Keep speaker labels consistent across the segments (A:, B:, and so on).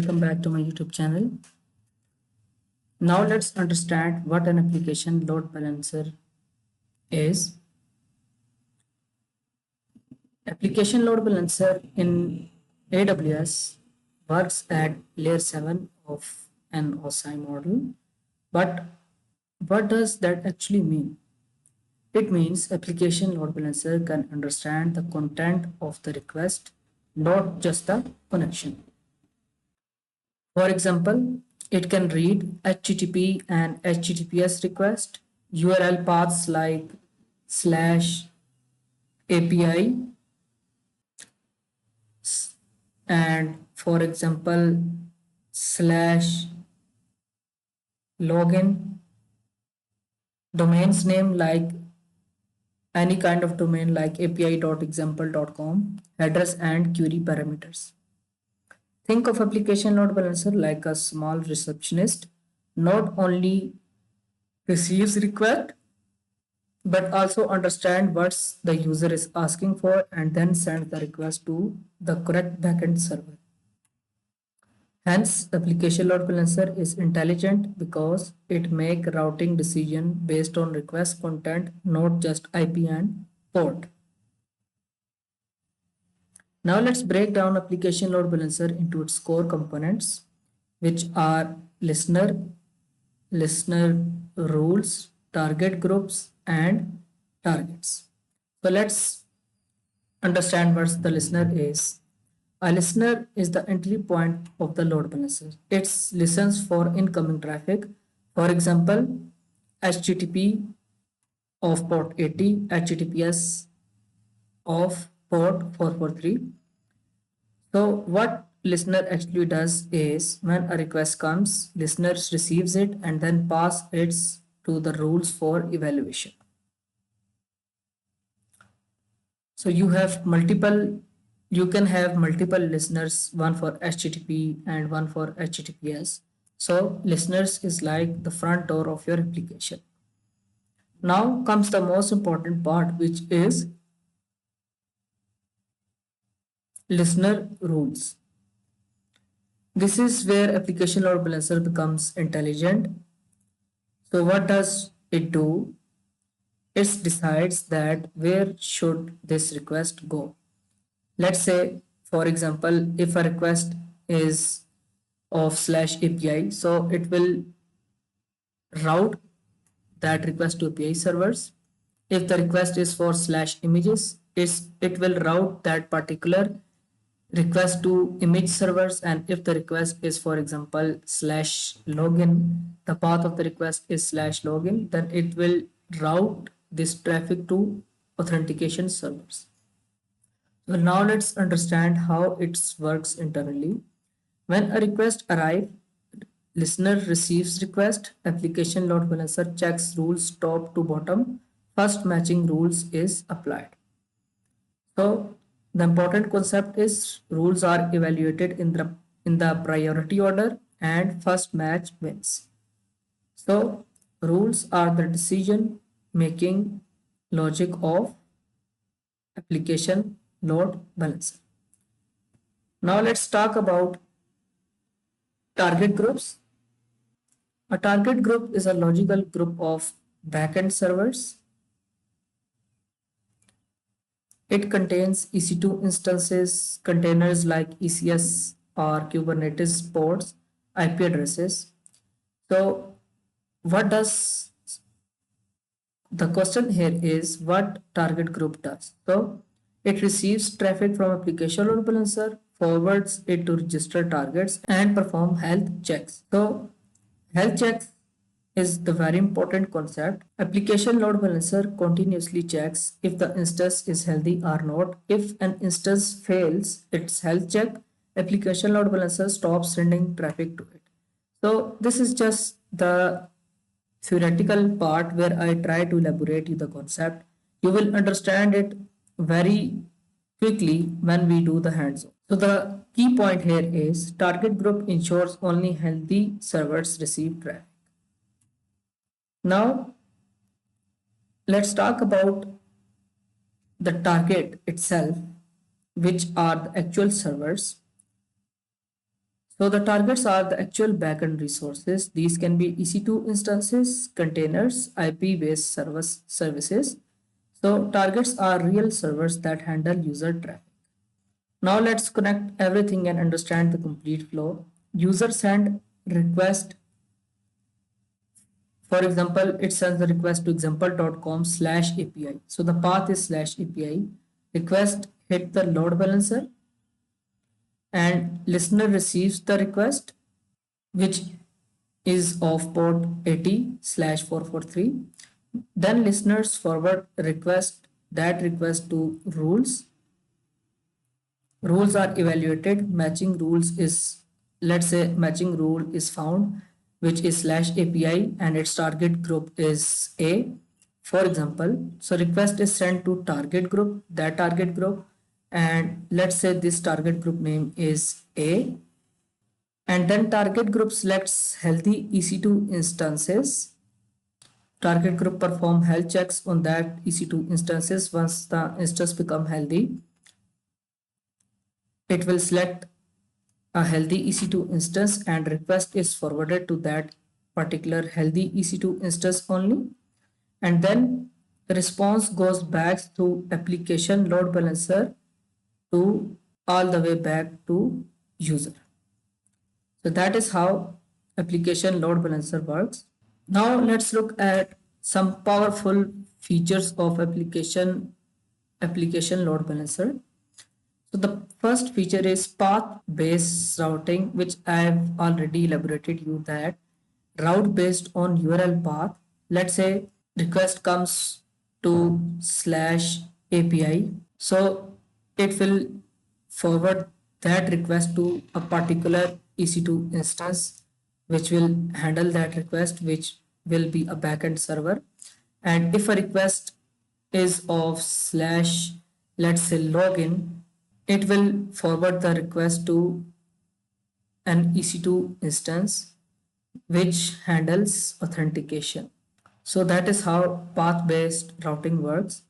A: welcome back to my YouTube channel. Now let's understand what an application load balancer is. Application load balancer in AWS works at layer 7 of an OSI model. But what does that actually mean? It means application load balancer can understand the content of the request, not just the connection. For example, it can read HTTP and HTTPS request, URL paths like slash API, and for example, slash login, domains name like any kind of domain like api.example.com, headers and query parameters. Think of application load balancer like a small receptionist, not only receives request but also understand what the user is asking for and then send the request to the correct backend server. Hence, application load balancer is intelligent because it make routing decision based on request content, not just IP and port. Now let's break down application load balancer into its core components, which are listener rules, target groups, and targets. So let's understand what the listener is. A listener is the entry point of the load balancer. It listens for incoming traffic. For example, HTTP of port 80, HTTPS of port 443. So what listener actually does is when a request comes, listener receives it and then pass it to the rules for evaluation. So you can have multiple listeners, one for HTTP and one for HTTPS. So listeners is like the front door of your application. Now comes the most important part, which is listener rules. This is where application load balancer becomes intelligent. So what does it do? It decides that where should this request go. Let's say, for example, if a request is of slash API, so it will route that request to API servers. If the request is for slash images, it will route that particular request to image servers, and if the request is for example slash login, the path of the request is slash login, then it will route this traffic to authentication servers. So now let's understand how it works internally. When a request arrives, listener receives request, application load balancer checks rules top to bottom, first matching rules is applied. So the important concept is rules are evaluated in the priority order and first match wins. So rules are the decision making logic of application load balancer. Now let's talk about target groups. A target group is a logical group of backend servers. It contains EC2 instances, containers like ECS or Kubernetes pods, IP addresses. So what does the question here is what target group does? So it receives traffic from application load balancer, forwards it to register targets and perform health checks. So health checks is the very important concept. Application load balancer continuously checks if the instance is healthy or not. If an instance fails its health check, application load balancer stops sending traffic to it. So this is just the theoretical part where I try to elaborate the concept. You will understand it very quickly when we do the hands-on. So the key point here is target group ensures only healthy servers receive traffic. Now let's talk about the target itself, which are the actual servers. So the targets are the actual backend resources. These can be EC2 instances, containers, IP-based services. So targets are real servers that handle user traffic. Now let's connect everything and understand the complete flow. User send request. For example, it sends the request to example.com/API. So the path is /API. Request hit the load balancer and listener receives the request, which is of port 80/443. Then listeners forward that request to rules. Rules are evaluated. Matching rules is, let's say matching rule is found, which is /API and its target group is A. For example, so request is sent to target group, that target group, and let's say this target group name is A. And then target group selects healthy EC2 instances. Target group perform health checks on that EC2 instances. Once the instance become healthy, it will select a healthy EC2 instance and request is forwarded to that particular healthy EC2 instance only. And then the response goes back to application load balancer to all the way back to user. So that is how application load balancer works. Now let's look at some powerful features of application load balancer. So the first feature is path-based routing, which I have already elaborated you that route based on URL path. Let's say request comes to /API. So it will forward that request to a particular EC2 instance, which will handle that request, which will be a backend server. And if a request is of let's say login, it will forward the request to an EC2 instance which handles authentication. So that is how path-based routing works.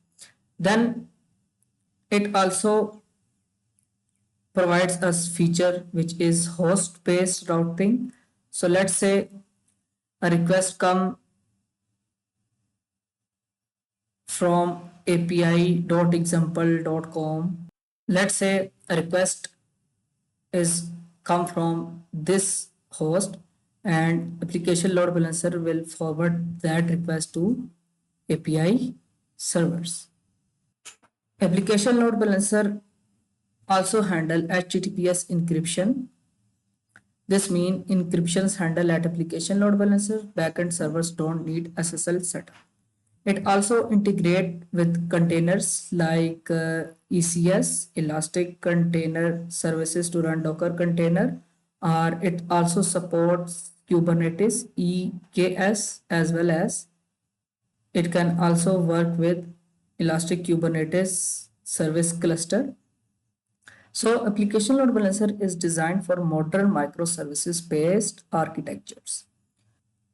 A: Then it also provides us feature which is host-based routing. So let's say a request come from api.example.com. Let's say a request is come from this host and application load balancer will forward that request to API servers. Application load balancer also handle HTTPS encryption. This means encryptions handle at application load balancer. Backend servers don't need SSL setup. It also integrate with containers like ECS, Elastic Container Services to run Docker container, or it also supports Kubernetes, EKS, as well as it can also work with Elastic Kubernetes Service Cluster. So application load balancer is designed for modern microservices based architectures.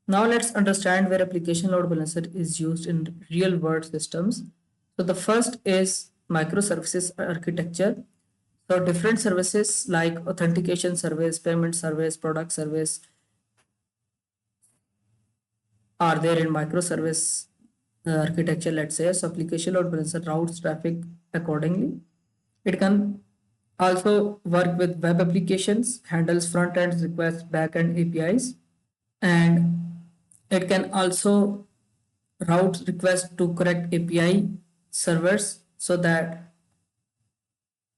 A: Now let's understand where application load balancer is used in real world systems. So the first is microservices architecture. So different services like authentication service, payment service, product service are there in microservice architecture, let's say. So application load balancer routes traffic accordingly. It can also work with web applications, handles front end requests, back end APIs, and it can also route requests to correct API servers so that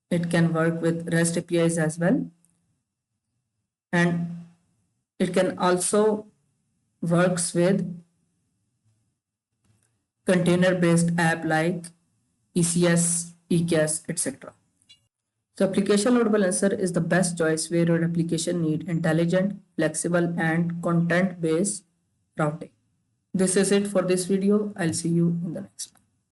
A: it can work with REST APIs as well. And it can also works with container-based app like ECS, EKS, etc. So application load balancer is the best choice where your application need intelligent, flexible, and content-based routing. This is it for this video. I'll see you in the next one.